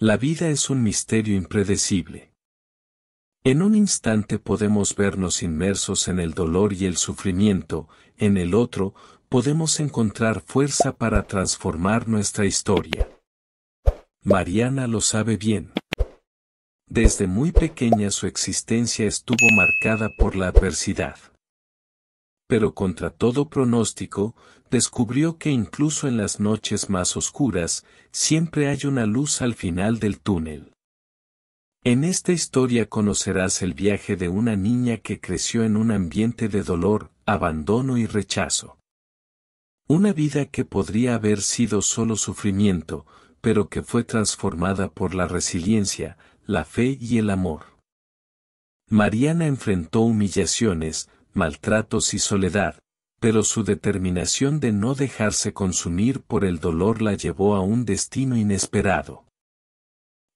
La vida es un misterio impredecible. En un instante podemos vernos inmersos en el dolor y el sufrimiento, en el otro, podemos encontrar fuerza para transformar nuestra historia. Mariana lo sabe bien. Desde muy pequeña su existencia estuvo marcada por la adversidad. Pero contra todo pronóstico, descubrió que incluso en las noches más oscuras, siempre hay una luz al final del túnel. En esta historia conocerás el viaje de una niña que creció en un ambiente de dolor, abandono y rechazo. Una vida que podría haber sido solo sufrimiento, pero que fue transformada por la resiliencia, la fe y el amor. Mariana enfrentó humillaciones, maltratos y soledad, pero su determinación de no dejarse consumir por el dolor la llevó a un destino inesperado.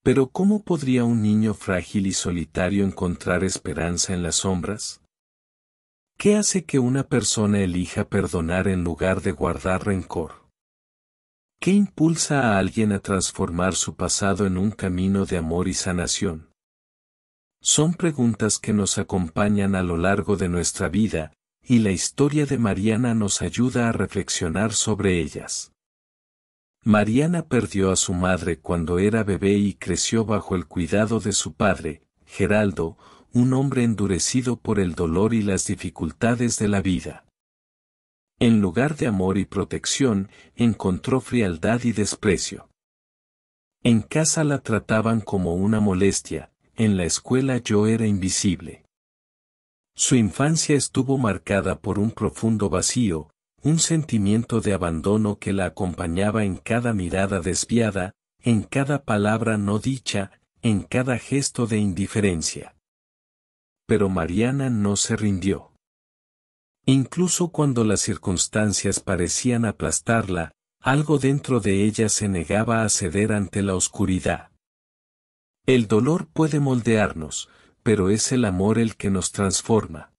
Pero ¿cómo podría un niño frágil y solitario encontrar esperanza en las sombras? ¿Qué hace que una persona elija perdonar en lugar de guardar rencor? ¿Qué impulsa a alguien a transformar su pasado en un camino de amor y sanación? Son preguntas que nos acompañan a lo largo de nuestra vida, y la historia de Mariana nos ayuda a reflexionar sobre ellas. Mariana perdió a su madre cuando era bebé y creció bajo el cuidado de su padre, Geraldo, un hombre endurecido por el dolor y las dificultades de la vida. En lugar de amor y protección, encontró frialdad y desprecio. En casa la trataban como una molestia, en la escuela yo era invisible. Su infancia estuvo marcada por un profundo vacío, un sentimiento de abandono que la acompañaba en cada mirada desviada, en cada palabra no dicha, en cada gesto de indiferencia. Pero Mariana no se rindió. Incluso cuando las circunstancias parecían aplastarla, algo dentro de ella se negaba a ceder ante la oscuridad. El dolor puede moldearnos, pero es el amor el que nos transforma.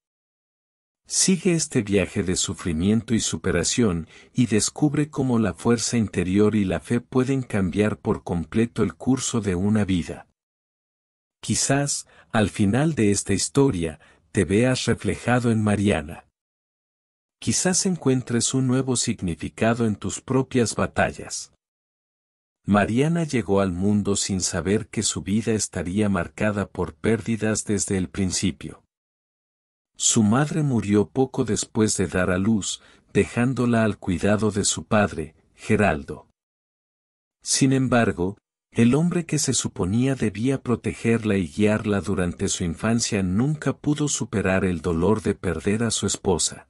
Sigue este viaje de sufrimiento y superación, y descubre cómo la fuerza interior y la fe pueden cambiar por completo el curso de una vida. Quizás, al final de esta historia, te veas reflejado en Mariana. Quizás encuentres un nuevo significado en tus propias batallas. Mariana llegó al mundo sin saber que su vida estaría marcada por pérdidas desde el principio. Su madre murió poco después de dar a luz, dejándola al cuidado de su padre, Geraldo. Sin embargo, el hombre que se suponía debía protegerla y guiarla durante su infancia nunca pudo superar el dolor de perder a su esposa.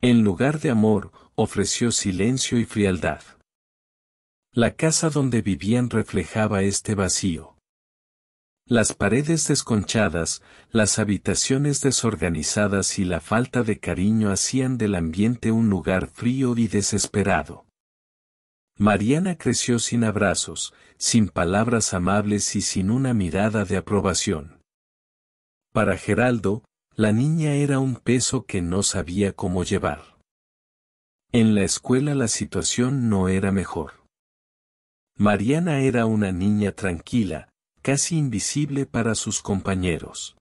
En lugar de amor, ofreció silencio y frialdad. La casa donde vivían reflejaba este vacío. Las paredes desconchadas, las habitaciones desorganizadas y la falta de cariño hacían del ambiente un lugar frío y desesperado. Mariana creció sin abrazos, sin palabras amables y sin una mirada de aprobación. Para Geraldo, la niña era un peso que no sabía cómo llevar. En la escuela la situación no era mejor. Mariana era una niña tranquila, casi invisible para sus compañeros.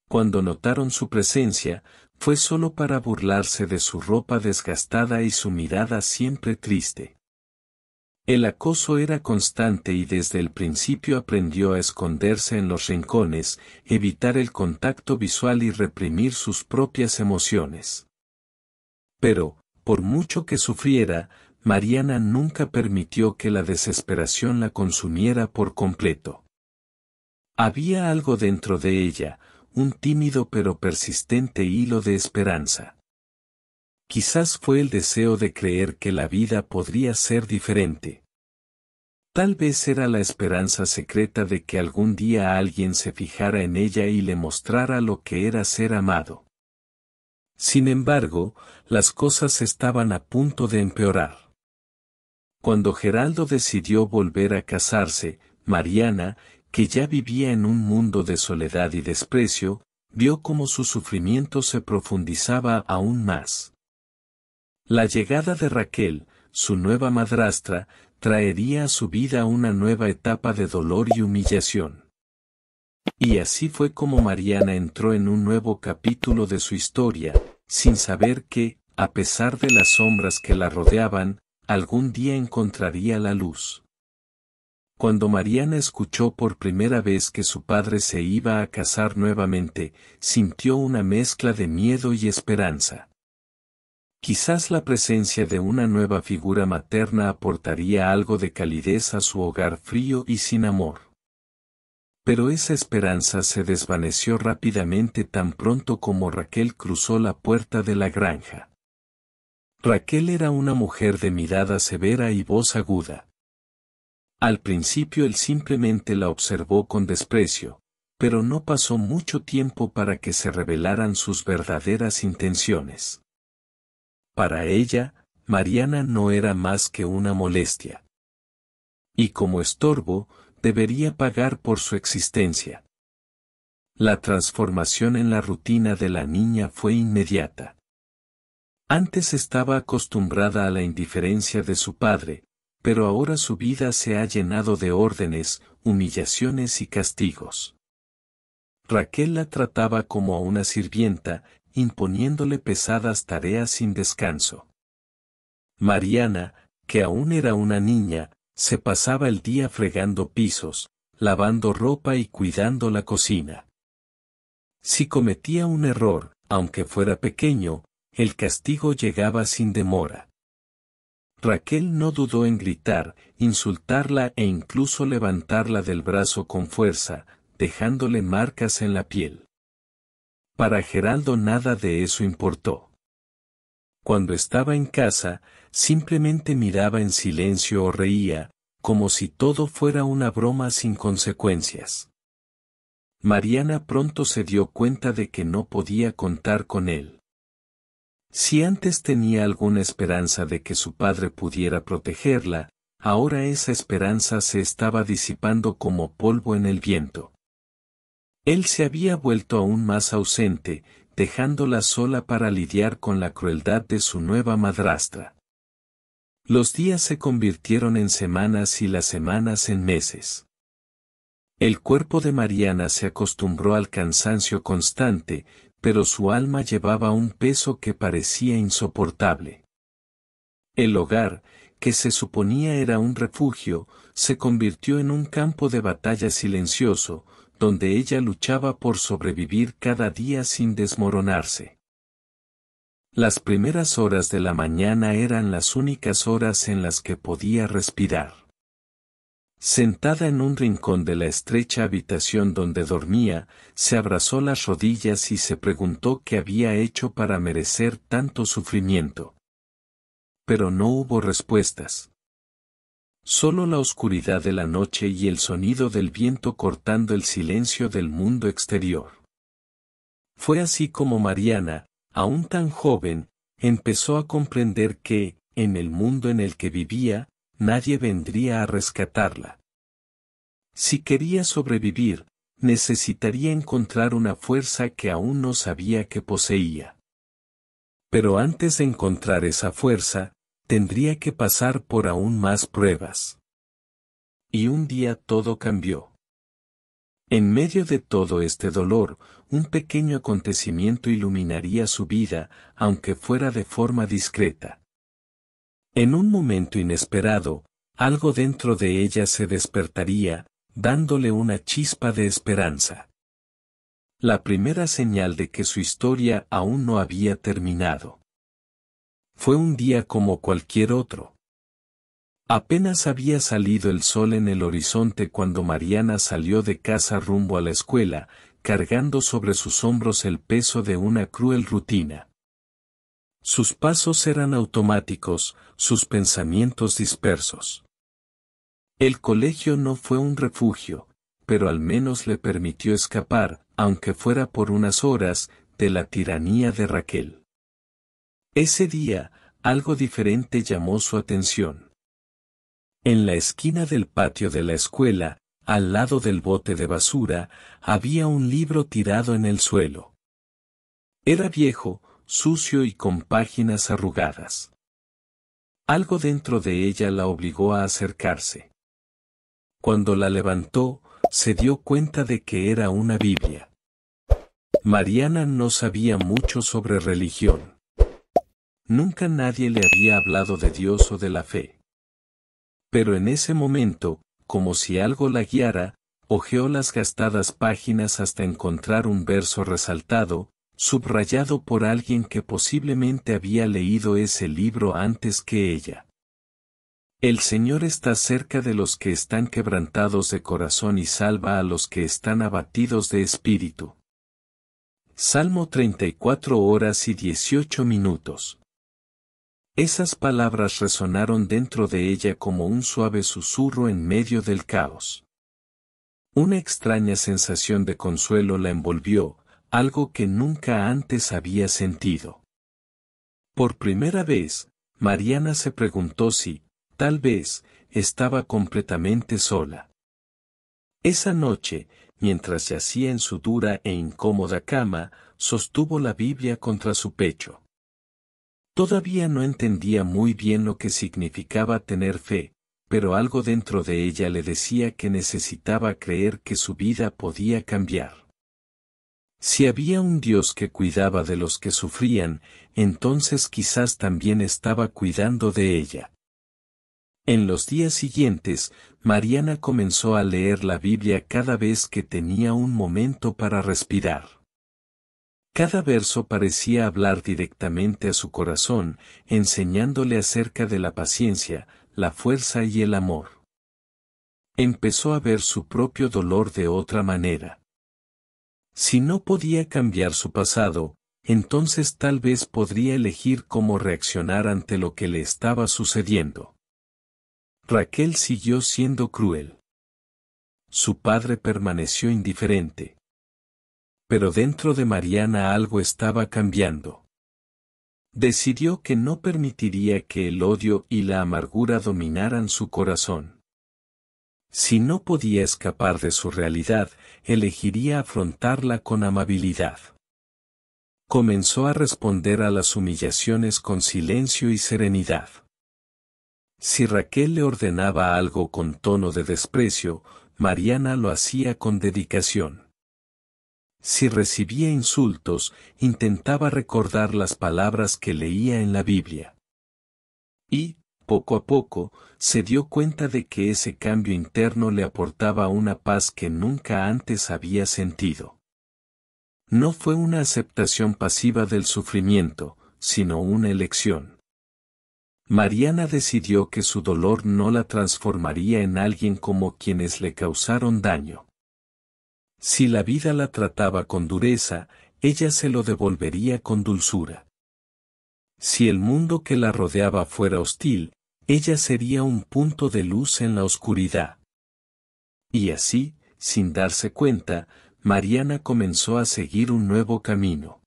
Cuando notaron su presencia, fue solo para burlarse de su ropa desgastada y su mirada siempre triste. El acoso era constante y desde el principio aprendió a esconderse en los rincones, evitar el contacto visual y reprimir sus propias emociones. Pero, por mucho que sufriera, Mariana nunca permitió que la desesperación la consumiera por completo. Había algo dentro de ella, un tímido pero persistente hilo de esperanza. Quizás fue el deseo de creer que la vida podría ser diferente. Tal vez era la esperanza secreta de que algún día alguien se fijara en ella y le mostrara lo que era ser amado. Sin embargo, las cosas estaban a punto de empeorar. Cuando Geraldo decidió volver a casarse, Mariana, que ya vivía en un mundo de soledad y desprecio, vio cómo su sufrimiento se profundizaba aún más. La llegada de Raquel, su nueva madrastra, traería a su vida una nueva etapa de dolor y humillación. Y así fue como Mariana entró en un nuevo capítulo de su historia, sin saber que, a pesar de las sombras que la rodeaban, algún día encontraría la luz. Cuando Mariana escuchó por primera vez que su padre se iba a casar nuevamente, sintió una mezcla de miedo y esperanza. Quizás la presencia de una nueva figura materna aportaría algo de calidez a su hogar frío y sin amor. Pero esa esperanza se desvaneció rápidamente tan pronto como Raquel cruzó la puerta de la granja. Raquel era una mujer de mirada severa y voz aguda. Al principio él simplemente la observó con desprecio, pero no pasó mucho tiempo para que se revelaran sus verdaderas intenciones. Para ella, Mariana no era más que una molestia. Y como estorbo, debería pagar por su existencia. La transformación en la rutina de la niña fue inmediata. Antes estaba acostumbrada a la indiferencia de su padre, pero ahora su vida se ha llenado de órdenes, humillaciones y castigos. Raquel la trataba como a una sirvienta, imponiéndole pesadas tareas sin descanso. Mariana, que aún era una niña, se pasaba el día fregando pisos, lavando ropa y cuidando la cocina. Si cometía un error, aunque fuera pequeño, el castigo llegaba sin demora. Raquel no dudó en gritar, insultarla e incluso levantarla del brazo con fuerza, dejándole marcas en la piel. Para Geraldo nada de eso importó. Cuando estaba en casa, simplemente miraba en silencio o reía, como si todo fuera una broma sin consecuencias. Mariana pronto se dio cuenta de que no podía contar con él. Si antes tenía alguna esperanza de que su padre pudiera protegerla, ahora esa esperanza se estaba disipando como polvo en el viento. Él se había vuelto aún más ausente, dejándola sola para lidiar con la crueldad de su nueva madrastra. Los días se convirtieron en semanas y las semanas en meses. El cuerpo de Mariana se acostumbró al cansancio constante, pero su alma llevaba un peso que parecía insoportable. El hogar, que se suponía era un refugio, se convirtió en un campo de batalla silencioso, donde ella luchaba por sobrevivir cada día sin desmoronarse. Las primeras horas de la mañana eran las únicas horas en las que podía respirar. Sentada en un rincón de la estrecha habitación donde dormía, se abrazó las rodillas y se preguntó qué había hecho para merecer tanto sufrimiento. Pero no hubo respuestas. Solo la oscuridad de la noche y el sonido del viento cortando el silencio del mundo exterior. Fue así como Mariana, aún tan joven, empezó a comprender que, en el mundo en el que vivía, nadie vendría a rescatarla. Si quería sobrevivir, necesitaría encontrar una fuerza que aún no sabía que poseía. Pero antes de encontrar esa fuerza, tendría que pasar por aún más pruebas. Y un día todo cambió. En medio de todo este dolor, un pequeño acontecimiento iluminaría su vida, aunque fuera de forma discreta. En un momento inesperado, algo dentro de ella se despertaría, dándole una chispa de esperanza. La primera señal de que su historia aún no había terminado. Fue un día como cualquier otro. Apenas había salido el sol en el horizonte cuando Mariana salió de casa rumbo a la escuela, cargando sobre sus hombros el peso de una cruel rutina. Sus pasos eran automáticos, sus pensamientos dispersos. El colegio no fue un refugio, pero al menos le permitió escapar, aunque fuera por unas horas, de la tiranía de Raquel. Ese día, algo diferente llamó su atención. En la esquina del patio de la escuela, al lado del bote de basura, había un libro tirado en el suelo. Era viejo, sucio y con páginas arrugadas. Algo dentro de ella la obligó a acercarse. Cuando la levantó, se dio cuenta de que era una Biblia. Mariana no sabía mucho sobre religión. Nunca nadie le había hablado de Dios o de la fe. Pero en ese momento, como si algo la guiara, hojeó las gastadas páginas hasta encontrar un verso resaltado, subrayado por alguien que posiblemente había leído ese libro antes que ella. El Señor está cerca de los que están quebrantados de corazón y salva a los que están abatidos de espíritu. Salmo 34 horas y 18 minutos. Esas palabras resonaron dentro de ella como un suave susurro en medio del caos. Una extraña sensación de consuelo la envolvió, algo que nunca antes había sentido. Por primera vez, Mariana se preguntó si, tal vez, estaba completamente sola. Esa noche, mientras yacía en su dura e incómoda cama, sostuvo la Biblia contra su pecho. Todavía no entendía muy bien lo que significaba tener fe, pero algo dentro de ella le decía que necesitaba creer que su vida podía cambiar. Si había un Dios que cuidaba de los que sufrían, entonces quizás también estaba cuidando de ella. En los días siguientes, Mariana comenzó a leer la Biblia cada vez que tenía un momento para respirar. Cada verso parecía hablar directamente a su corazón, enseñándole acerca de la paciencia, la fuerza y el amor. Empezó a ver su propio dolor de otra manera. Si no podía cambiar su pasado, entonces tal vez podría elegir cómo reaccionar ante lo que le estaba sucediendo. Raquel siguió siendo cruel. Su padre permaneció indiferente. Pero dentro de Mariana algo estaba cambiando. Decidió que no permitiría que el odio y la amargura dominaran su corazón. Si no podía escapar de su realidad, elegiría afrontarla con amabilidad. Comenzó a responder a las humillaciones con silencio y serenidad. Si Raquel le ordenaba algo con tono de desprecio, Mariana lo hacía con dedicación. Si recibía insultos, intentaba recordar las palabras que leía en la Biblia. Y, poco a poco, se dio cuenta de que ese cambio interno le aportaba una paz que nunca antes había sentido. No fue una aceptación pasiva del sufrimiento, sino una elección. Mariana decidió que su dolor no la transformaría en alguien como quienes le causaron daño. Si la vida la trataba con dureza, ella se lo devolvería con dulzura. Si el mundo que la rodeaba fuera hostil, ella sería un punto de luz en la oscuridad. Y así, sin darse cuenta, Mariana comenzó a seguir un nuevo camino.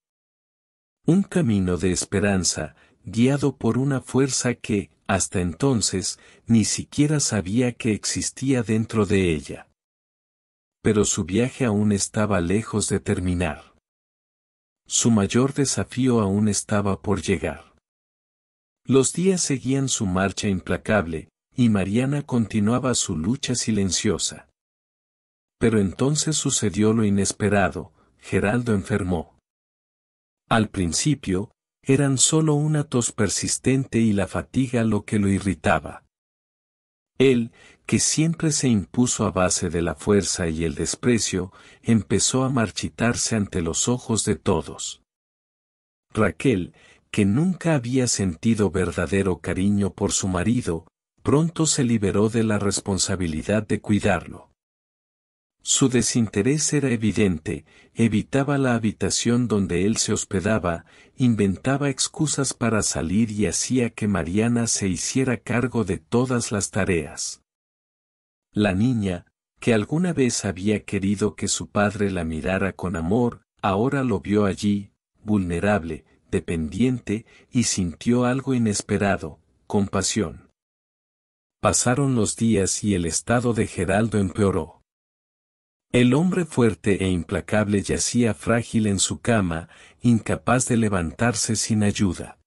Un camino de esperanza, guiado por una fuerza que, hasta entonces, ni siquiera sabía que existía dentro de ella. Pero su viaje aún estaba lejos de terminar. Su mayor desafío aún estaba por llegar. Los días seguían su marcha implacable, y Mariana continuaba su lucha silenciosa. Pero entonces sucedió lo inesperado, Geraldo enfermó. Al principio, eran solo una tos persistente y la fatiga lo que lo irritaba. Él, que siempre se impuso a base de la fuerza y el desprecio, empezó a marchitarse ante los ojos de todos. Raquel, que nunca había sentido verdadero cariño por su marido, pronto se liberó de la responsabilidad de cuidarlo. Su desinterés era evidente, evitaba la habitación donde él se hospedaba, inventaba excusas para salir y hacía que Mariana se hiciera cargo de todas las tareas. La niña, que alguna vez había querido que su padre la mirara con amor, ahora lo vio allí, vulnerable, dependiente, y sintió algo inesperado, compasión. Pasaron los días y el estado de Geraldo empeoró. El hombre fuerte e implacable yacía frágil en su cama, incapaz de levantarse sin ayuda.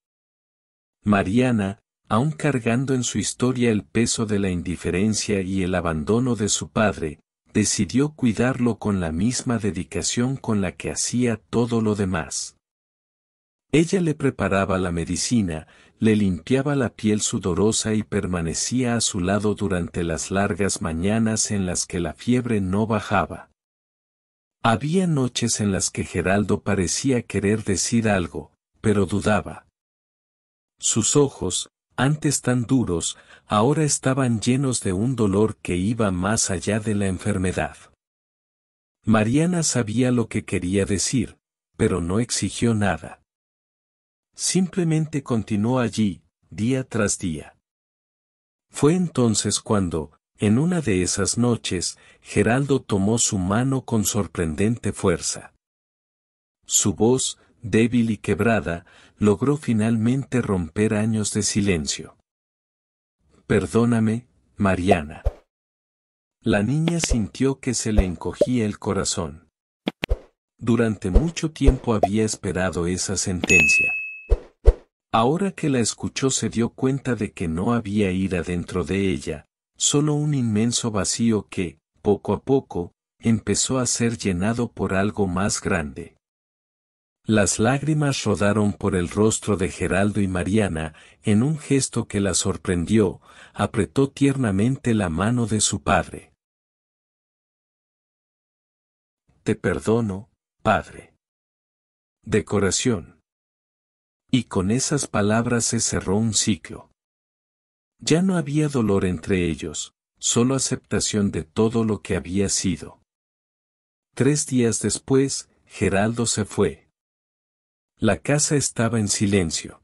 Mariana, aún cargando en su historia el peso de la indiferencia y el abandono de su padre, decidió cuidarlo con la misma dedicación con la que hacía todo lo demás. Ella le preparaba la medicina, le limpiaba la piel sudorosa y permanecía a su lado durante las largas mañanas en las que la fiebre no bajaba. Había noches en las que Geraldo parecía querer decir algo, pero dudaba. Sus ojos, antes tan duros, ahora estaban llenos de un dolor que iba más allá de la enfermedad. Mariana sabía lo que quería decir, pero no exigió nada. Simplemente continuó allí, día tras día. Fue entonces cuando, en una de esas noches, Geraldo tomó su mano con sorprendente fuerza. Su voz, débil y quebrada, logró finalmente romper años de silencio. «Perdóname, Mariana». La niña sintió que se le encogía el corazón. Durante mucho tiempo había esperado esa sentencia. Ahora que la escuchó se dio cuenta de que no había ira dentro de ella, solo un inmenso vacío que, poco a poco, empezó a ser llenado por algo más grande. Las lágrimas rodaron por el rostro de Geraldo y Mariana, en un gesto que la sorprendió, apretó tiernamente la mano de su padre. «Te perdono, padre». Decoración. Y con esas palabras se cerró un ciclo. Ya no había dolor entre ellos, solo aceptación de todo lo que había sido. 3 días después, Geraldo se fue. La casa estaba en silencio.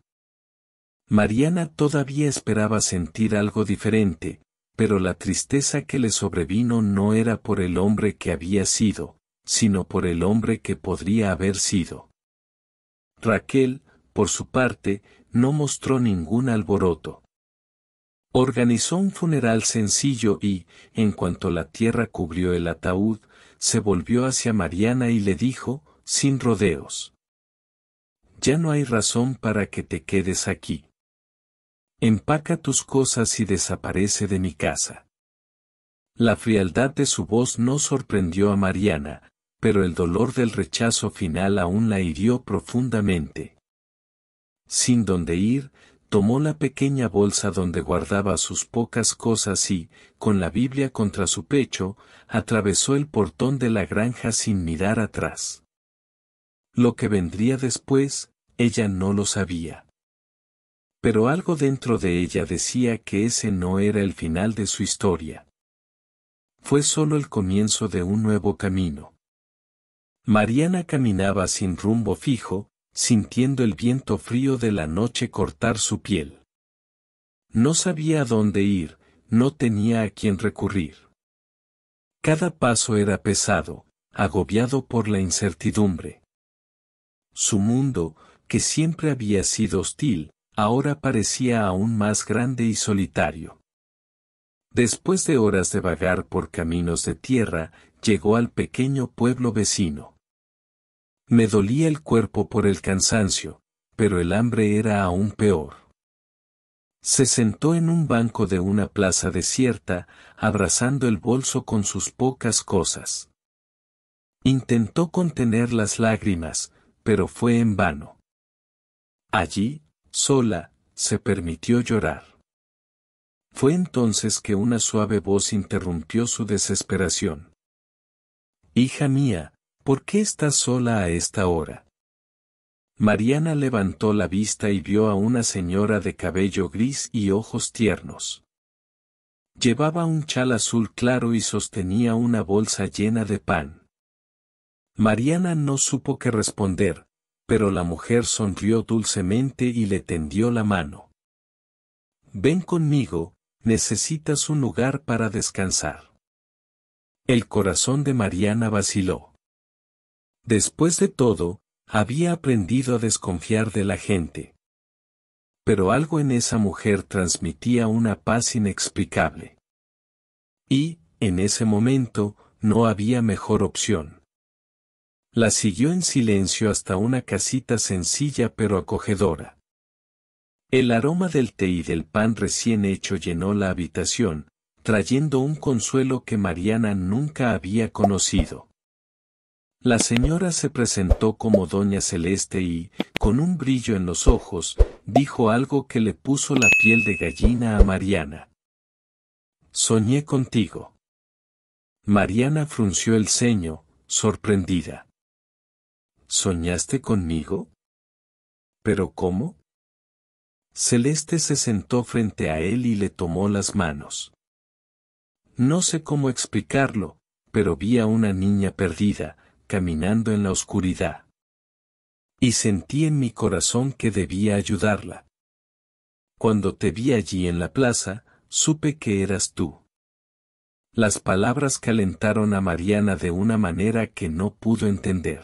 Mariana todavía esperaba sentir algo diferente, pero la tristeza que le sobrevino no era por el hombre que había sido, sino por el hombre que podría haber sido. Raquel, por su parte, no mostró ningún alboroto. Organizó un funeral sencillo y, en cuanto la tierra cubrió el ataúd, se volvió hacia Mariana y le dijo, sin rodeos: «Ya no hay razón para que te quedes aquí. Empaca tus cosas y desaparece de mi casa». La frialdad de su voz no sorprendió a Mariana, pero el dolor del rechazo final aún la hirió profundamente. Sin dónde ir, tomó la pequeña bolsa donde guardaba sus pocas cosas y, con la Biblia contra su pecho, atravesó el portón de la granja sin mirar atrás. Lo que vendría después, ella no lo sabía. Pero algo dentro de ella decía que ese no era el final de su historia. Fue solo el comienzo de un nuevo camino. Mariana caminaba sin rumbo fijo, sintiendo el viento frío de la noche cortar su piel. No sabía a dónde ir, no tenía a quién recurrir. Cada paso era pesado, agobiado por la incertidumbre. Su mundo, que siempre había sido hostil, ahora parecía aún más grande y solitario. Después de horas de vagar por caminos de tierra, llegó al pequeño pueblo vecino. Me dolía el cuerpo por el cansancio, pero el hambre era aún peor. Se sentó en un banco de una plaza desierta, abrazando el bolso con sus pocas cosas. Intentó contener las lágrimas, pero fue en vano. Allí, sola, se permitió llorar. Fue entonces que una suave voz interrumpió su desesperación. «Hija mía, ¿por qué estás sola a esta hora?». Mariana levantó la vista y vio a una señora de cabello gris y ojos tiernos. Llevaba un chal azul claro y sostenía una bolsa llena de pan. Mariana no supo qué responder, pero la mujer sonrió dulcemente y le tendió la mano. «Ven conmigo, necesitas un lugar para descansar». El corazón de Mariana vaciló. Después de todo, había aprendido a desconfiar de la gente. Pero algo en esa mujer transmitía una paz inexplicable. Y, en ese momento, no había mejor opción. La siguió en silencio hasta una casita sencilla pero acogedora. El aroma del té y del pan recién hecho llenó la habitación, trayendo un consuelo que Mariana nunca había conocido. La señora se presentó como doña Celeste y, con un brillo en los ojos, dijo algo que le puso la piel de gallina a Mariana. «Soñé contigo». Mariana frunció el ceño, sorprendida. «¿Soñaste conmigo? ¿Pero cómo?». Celeste se sentó frente a él y le tomó las manos. «No sé cómo explicarlo, pero vi a una niña perdida, caminando en la oscuridad. Y sentí en mi corazón que debía ayudarla. Cuando te vi allí en la plaza, supe que eras tú». Las palabras calentaron a Mariana de una manera que no pudo entender.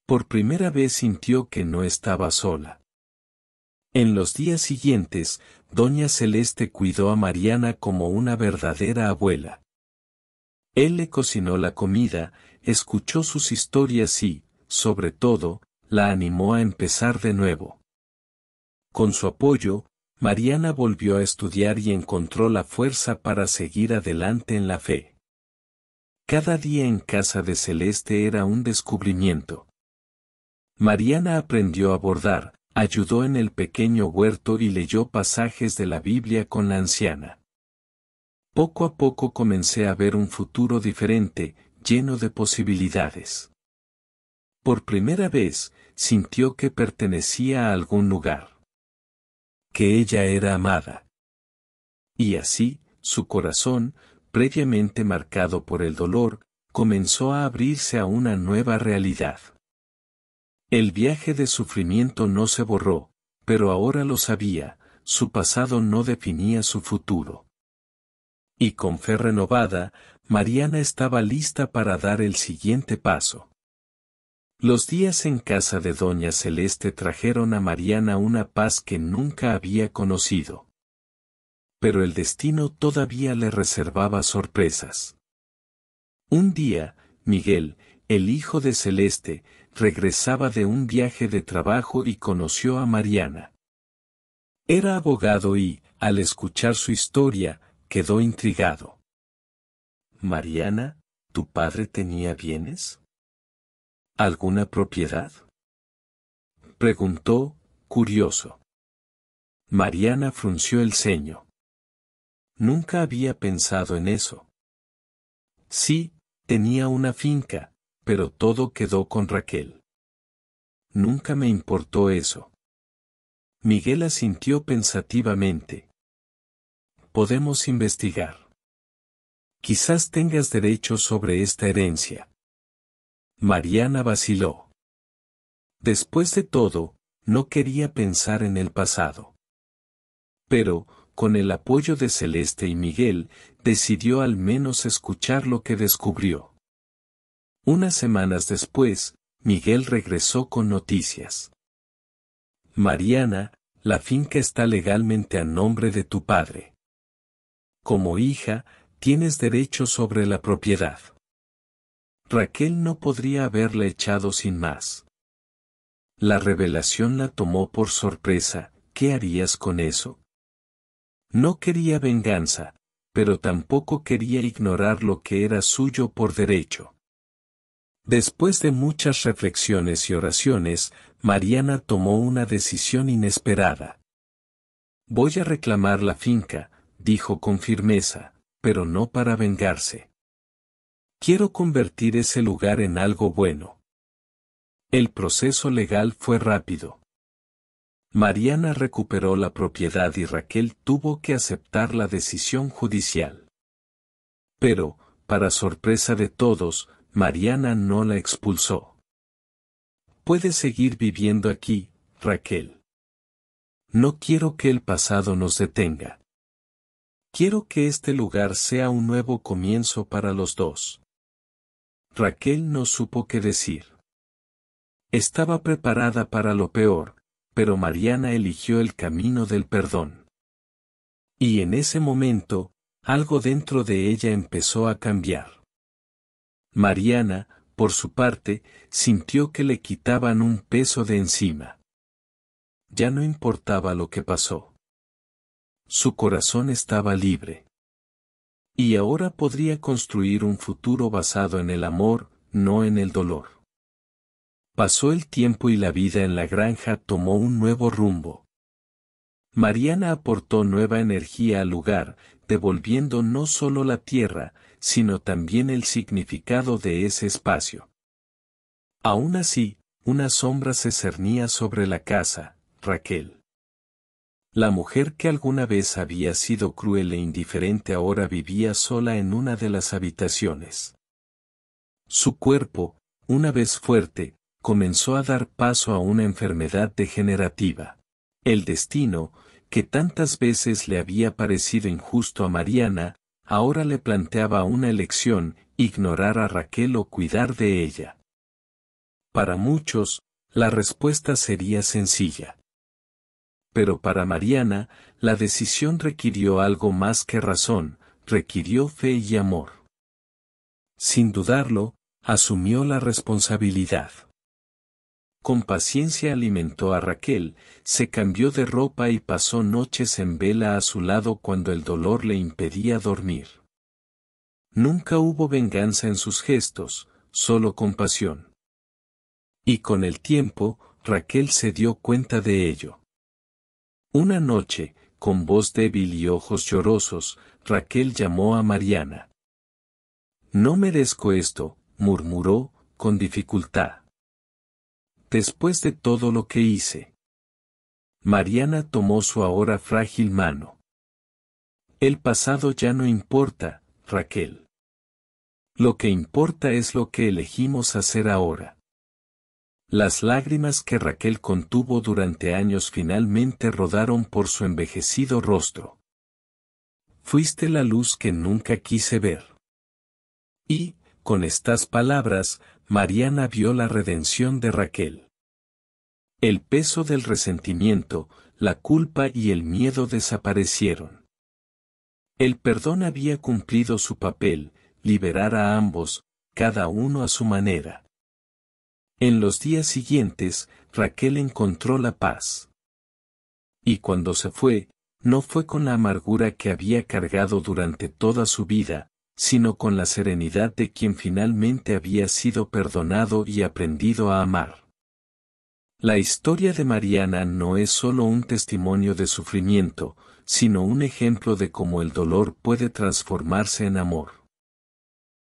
Por primera vez sintió que no estaba sola. En los días siguientes, doña Celeste cuidó a Mariana como una verdadera abuela. Él le cocinó la comida, escuchó sus historias y, sobre todo, la animó a empezar de nuevo. Con su apoyo, Mariana volvió a estudiar y encontró la fuerza para seguir adelante en la fe. Cada día en casa de Celeste era un descubrimiento. Mariana aprendió a bordar, ayudó en el pequeño huerto y leyó pasajes de la Biblia con la anciana. Poco a poco comencé a ver un futuro diferente, lleno de posibilidades. Por primera vez, sintió que pertenecía a algún lugar. Que ella era amada. Y así, su corazón, previamente marcado por el dolor, comenzó a abrirse a una nueva realidad. El viaje de sufrimiento no se borró, pero ahora lo sabía, su pasado no definía su futuro. Y con fe renovada, Mariana estaba lista para dar el siguiente paso. Los días en casa de doña Celeste trajeron a Mariana una paz que nunca había conocido. Pero el destino todavía le reservaba sorpresas. Un día, Miguel, el hijo de Celeste, regresaba de un viaje de trabajo y conoció a Mariana. Era abogado y, al escuchar su historia, quedó intrigado. «Mariana, ¿tu padre tenía bienes? ¿Alguna propiedad?», preguntó, curioso. Mariana frunció el ceño. Nunca había pensado en eso. Sí, tenía una finca, pero todo quedó con Raquel. Nunca me importó eso. Miguel asintió pensativamente. Podemos investigar. Quizás tengas derecho sobre esta herencia. Mariana vaciló. Después de todo, no quería pensar en el pasado. Pero, con el apoyo de Celeste y Miguel, decidió al menos escuchar lo que descubrió. Unas semanas después, Miguel regresó con noticias. «Mariana, la finca está legalmente a nombre de tu padre. Como hija, tienes derecho sobre la propiedad. Raquel no podría haberla echado sin más». La revelación la tomó por sorpresa. ¿Qué harías con eso? No quería venganza, pero tampoco quería ignorar lo que era suyo por derecho. Después de muchas reflexiones y oraciones, Mariana tomó una decisión inesperada. «Voy a reclamar la finca», dijo con firmeza, «pero no para vengarse. Quiero convertir ese lugar en algo bueno». El proceso legal fue rápido. Mariana recuperó la propiedad y Raquel tuvo que aceptar la decisión judicial. Pero, para sorpresa de todos, Mariana no la expulsó. «Puedes seguir viviendo aquí, Raquel. No quiero que el pasado nos detenga. Quiero que este lugar sea un nuevo comienzo para los dos». Raquel no supo qué decir. Estaba preparada para lo peor, pero Mariana eligió el camino del perdón. Y en ese momento, algo dentro de ella empezó a cambiar. Mariana, por su parte, sintió que le quitaban un peso de encima. ya no importaba lo que pasó. Su corazón estaba libre. Y ahora podría construir un futuro basado en el amor, no en el dolor. Pasó el tiempo y la vida en la granja tomó un nuevo rumbo. Mariana aportó nueva energía al lugar, devolviendo no solo la tierra, sino también el significado de ese espacio. Aún así, una sombra se cernía sobre la casa, Raquel. La mujer que alguna vez había sido cruel e indiferente ahora vivía sola en una de las habitaciones. Su cuerpo, una vez fuerte, comenzó a dar paso a una enfermedad degenerativa. El destino, que tantas veces le había parecido injusto a Mariana, ahora le planteaba una elección: ignorar a Raquel o cuidar de ella. Para muchos, la respuesta sería sencilla. Pero para Mariana, la decisión requirió algo más que razón, requirió fe y amor. Sin dudarlo, asumió la responsabilidad. Con paciencia alimentó a Raquel, se cambió de ropa y pasó noches en vela a su lado cuando el dolor le impedía dormir. Nunca hubo venganza en sus gestos, solo compasión. Y con el tiempo, Raquel se dio cuenta de ello. Una noche, con voz débil y ojos llorosos, Raquel llamó a Mariana. «No merezco esto», murmuró, con dificultad. «Después de todo lo que hice». Mariana tomó su ahora frágil mano. «El pasado ya no importa, Raquel. Lo que importa es lo que elegimos hacer ahora». Las lágrimas que Raquel contuvo durante años finalmente rodaron por su envejecido rostro. «Fuiste la luz que nunca quise ver». Y, con estas palabras, Mariana vio la redención de Raquel. El peso del resentimiento, la culpa y el miedo desaparecieron. El perdón había cumplido su papel: liberar a ambos, cada uno a su manera. En los días siguientes, Raquel encontró la paz. Y cuando se fue, no fue con la amargura que había cargado durante toda su vida, sino con la serenidad de quien finalmente había sido perdonado y aprendido a amar. La historia de Mariana no es solo un testimonio de sufrimiento, sino un ejemplo de cómo el dolor puede transformarse en amor.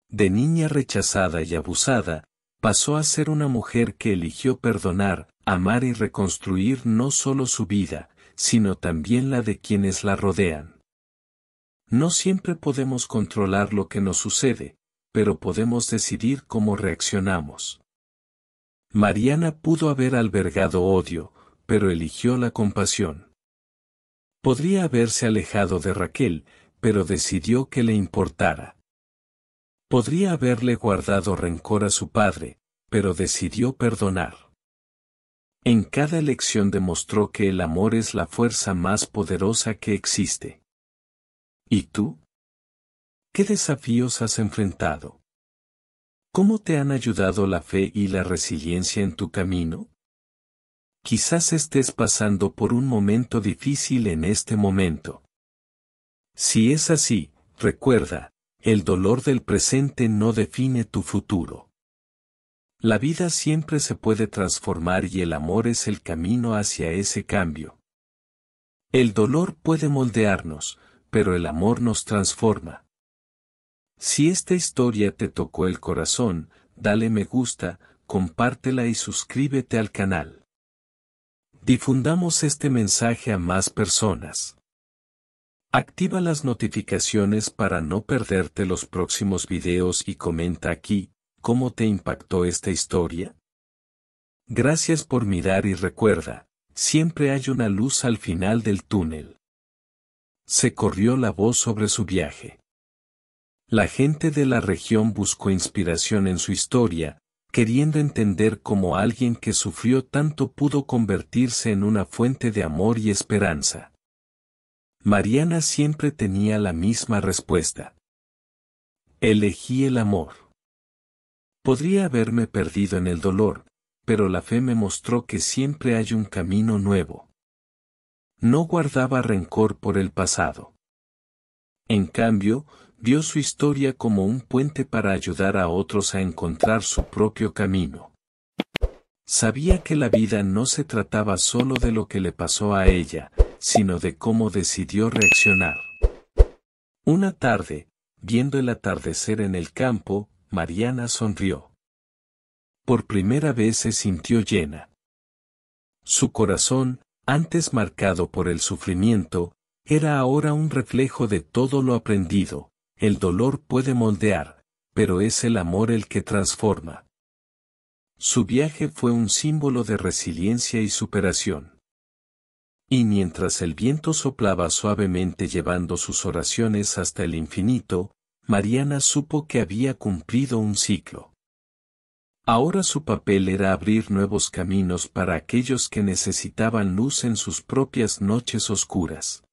De niña rechazada y abusada, pasó a ser una mujer que eligió perdonar, amar y reconstruir no solo su vida, sino también la de quienes la rodean. No siempre podemos controlar lo que nos sucede, pero podemos decidir cómo reaccionamos. Mariana pudo haber albergado odio, pero eligió la compasión. Podría haberse alejado de Raquel, pero decidió que le importara. Podría haberle guardado rencor a su padre, pero decidió perdonar. En cada elección demostró que el amor es la fuerza más poderosa que existe. ¿Y tú? ¿Qué desafíos has enfrentado? ¿Cómo te han ayudado la fe y la resiliencia en tu camino? Quizás estés pasando por un momento difícil en este momento. Si es así, recuerda, el dolor del presente no define tu futuro. La vida siempre se puede transformar y el amor es el camino hacia ese cambio. El dolor puede moldearnos, pero el amor nos transforma. Si esta historia te tocó el corazón, dale me gusta, compártela y suscríbete al canal. Difundamos este mensaje a más personas. Activa las notificaciones para no perderte los próximos videos y comenta aquí, ¿cómo te impactó esta historia? Gracias por mirar y recuerda, siempre hay una luz al final del túnel. Se corrió la voz sobre su viaje. La gente de la región buscó inspiración en su historia, queriendo entender cómo alguien que sufrió tanto pudo convertirse en una fuente de amor y esperanza. Mariana siempre tenía la misma respuesta. Elegí el amor. Podría haberme perdido en el dolor, pero la fe me mostró que siempre hay un camino nuevo. No guardaba rencor por el pasado. En cambio, vio su historia como un puente para ayudar a otros a encontrar su propio camino. Sabía que la vida no se trataba solo de lo que le pasó a ella, sino de cómo decidió reaccionar. Una tarde, viendo el atardecer en el campo, Mariana sonrió. Por primera vez se sintió llena. Su corazón, antes marcado por el sufrimiento, era ahora un reflejo de todo lo aprendido. El dolor puede moldear, pero es el amor el que transforma. Su viaje fue un símbolo de resiliencia y superación. Y mientras el viento soplaba suavemente llevando sus oraciones hasta el infinito, Mariana supo que había cumplido un ciclo. Ahora su papel era abrir nuevos caminos para aquellos que necesitaban luz en sus propias noches oscuras.